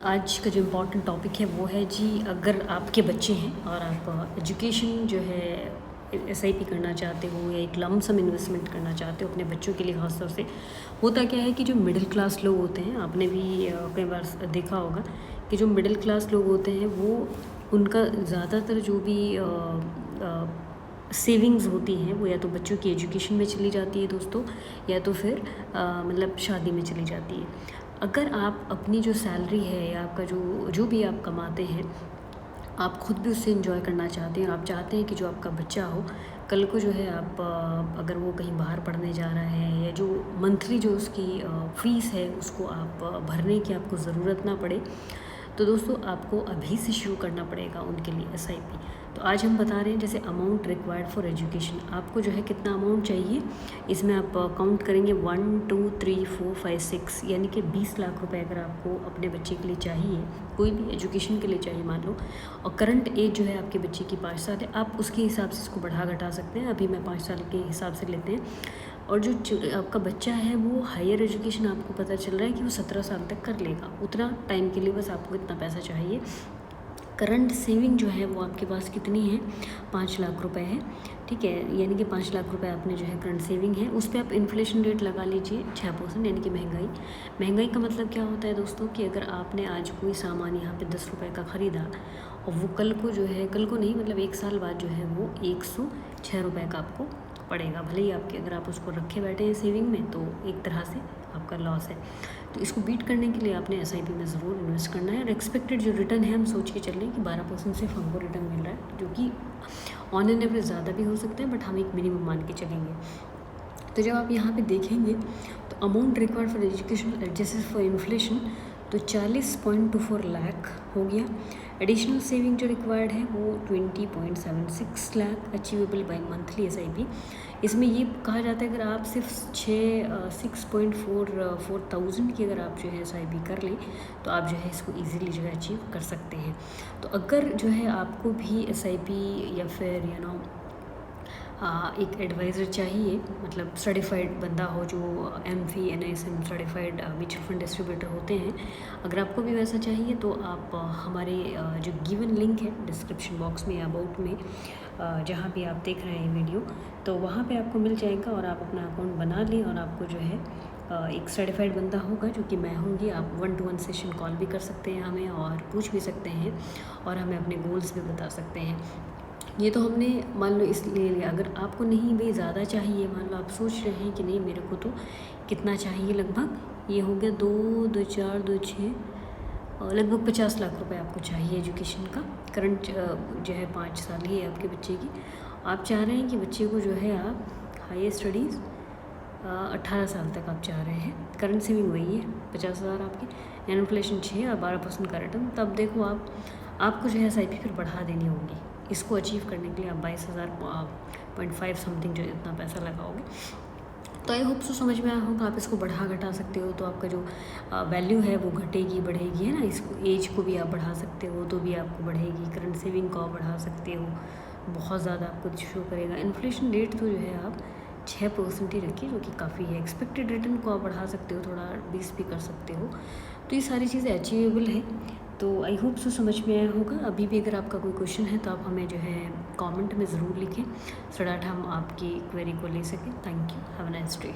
आज का जो इम्पोर्टेंट टॉपिक है वो है जी, अगर आपके बच्चे हैं और आप एजुकेशन जो है एसआईपी करना चाहते हो या एक लंप सम इन्वेस्टमेंट करना चाहते हो अपने बच्चों के लिए ख़ास तौर से। होता क्या है कि जो मिडिल क्लास लोग होते हैं, आपने भी कई बार देखा होगा कि जो मिडिल क्लास लोग होते हैं वो उनका ज़्यादातर जो भी सेविंग्स होती हैं वो या तो बच्चों की एजुकेशन में चली जाती है दोस्तों, या तो फिर मतलब शादी में चली जाती है। अगर आप अपनी जो सैलरी है या आपका जो जो भी आप कमाते हैं, आप ख़ुद भी उससे एंजॉय करना चाहते हैं, आप चाहते हैं कि जो आपका बच्चा हो कल को जो है आप अगर वो कहीं बाहर पढ़ने जा रहा है या जो मंथली जो उसकी फ़ीस है उसको आप भरने की आपको ज़रूरत ना पड़े, तो दोस्तों आपको अभी से शुरू करना पड़ेगा उनके लिए एसआईपी। तो आज हम बता रहे हैं जैसे अमाउंट रिक्वायर्ड फॉर एजुकेशन, आपको जो है कितना अमाउंट चाहिए। इसमें आप काउंट करेंगे 1 2 3 4 5 6, यानी कि 20 लाख रुपए अगर आपको अपने बच्चे के लिए चाहिए, कोई भी एजुकेशन के लिए चाहिए मान लो, और करंट एज जो है आपके बच्चे की 5 साल है, आप उसके हिसाब से इसको बढ़ा घटा सकते हैं। अभी मैं 5 साल के हिसाब से लेते हैं। और जो आपका बच्चा है वो हायर एजुकेशन आपको पता चल रहा है कि वो 17 साल तक कर लेगा, उतना टाइम के लिए बस आपको इतना पैसा चाहिए। करंट सेविंग जो है वो आपके पास कितनी है, 5 लाख रुपए है, ठीक है। यानी कि 5 लाख रुपए आपने जो है करंट सेविंग है, उस पर आप इन्फ्लेशन रेट लगा लीजिए 6%, यानी कि महंगाई का मतलब क्या होता है दोस्तों कि अगर आपने आज कोई सामान यहाँ पे 10 रुपये का ख़रीदा और वो कल को जो है, कल को नहीं मतलब 1 साल बाद जो है वो 106 रुपये का आपको पड़ेगा। भले ही आपके अगर आप उसको रखे बैठे हैं सेविंग में तो एक तरह से आपका लॉस है। तो इसको बीट करने के लिए आपने एसआईपी में ज़रूर इन्वेस्ट करना है। और एक्सपेक्टेड जो रिटर्न है हम सोच के चल रहे हैं कि 12% सिर्फ हमको रिटर्न मिल रहा है, जो कि ऑन एन एवरेज ज़्यादा भी हो सकता है, बट हम एक मिनिमम मान के चलेंगे। तो जब आप यहाँ पे देखेंगे तो amount required for education adjusted for inflation तो 40.24 लाख हो गया। एडिशनल सेविंग जो रिक्वायर्ड है वो 20.76 lakh achievable by monthly SIP. इसमें ये कहा जाता है अगर आप सिर्फ 6.44 थाउजेंड की अगर आप जो है एसआईपी कर लें तो आप जो है इसको इजीली जो है अचीव कर सकते हैं। तो अगर जो है आपको भी एसआईपी या फिर एक एडवाइज़र चाहिए, मतलब सर्टिफाइड बंदा हो जो एमफी NISM certified mutual fund distributor होते हैं, अगर आपको भी वैसा चाहिए तो आप हमारे जो गिवन लिंक है डिस्क्रिप्शन बॉक्स में या अबाउट में, जहाँ भी आप देख रहे हैं वीडियो, तो वहाँ पे आपको मिल जाएगा और आप अपना अकाउंट बना लें और आपको जो है एक सर्टिफाइड बंदा होगा जो कि मैं होंगी। आप 1-to-1 सेशन कॉल भी कर सकते हैं हमें और पूछ भी सकते हैं और हमें अपने गोल्स भी बता सकते हैं। ये तो हमने मान लो इसलिए लिया, अगर आपको नहीं भी ज़्यादा चाहिए, मान लो आप सोच रहे हैं कि नहीं मेरे को तो कितना चाहिए, लगभग ये हो गया 2 4 2 6 लगभग 50 लाख रुपए आपको चाहिए एजुकेशन का। करंट जो है 5 साल ही है आपके बच्चे की। आप चाह रहे हैं कि बच्चे को जो है आप हायर स्टडीज़ 18 साल तक आप चाह रहे हैं। करंट सेविंग वही है 50,000 आपकी, इन्फ्लेशन 6 और 12% का रिटर्न। तब देखो आपको जो है एसआईपी फिर बढ़ा देनी होगी। इसको अचीव करने के लिए आप 22,000.5 समथिंग जो इतना पैसा लगाओगे। तो आई होप सो समझ में आया होगा। आप इसको बढ़ा घटा सकते हो तो आपका जो वैल्यू है वो घटेगी बढ़ेगी, है ना। इसको एज को भी आप बढ़ा सकते हो तो भी आपको बढ़ेगी। करंट सेविंग को आप बढ़ा सकते हो, बहुत ज़्यादा आपको शो करेगा। इन्फ्लेशन रेट तो जो है आप 6% ही रखिए, जो कि काफ़ी है। एक्सपेक्टेड रिटर्न को आप बढ़ा सकते हो, थोड़ा 20 भी कर सकते हो। तो ये सारी चीज़ें अचीवेबल है। तो आई होप सो समझ में आया होगा। अभी भी अगर आपका कोई क्वेश्चन है तो आप हमें जो है कमेंट में ज़रूर लिखें, सो दैट हम आपकी क्वेरी को ले सकें। Thank you, have a nice day.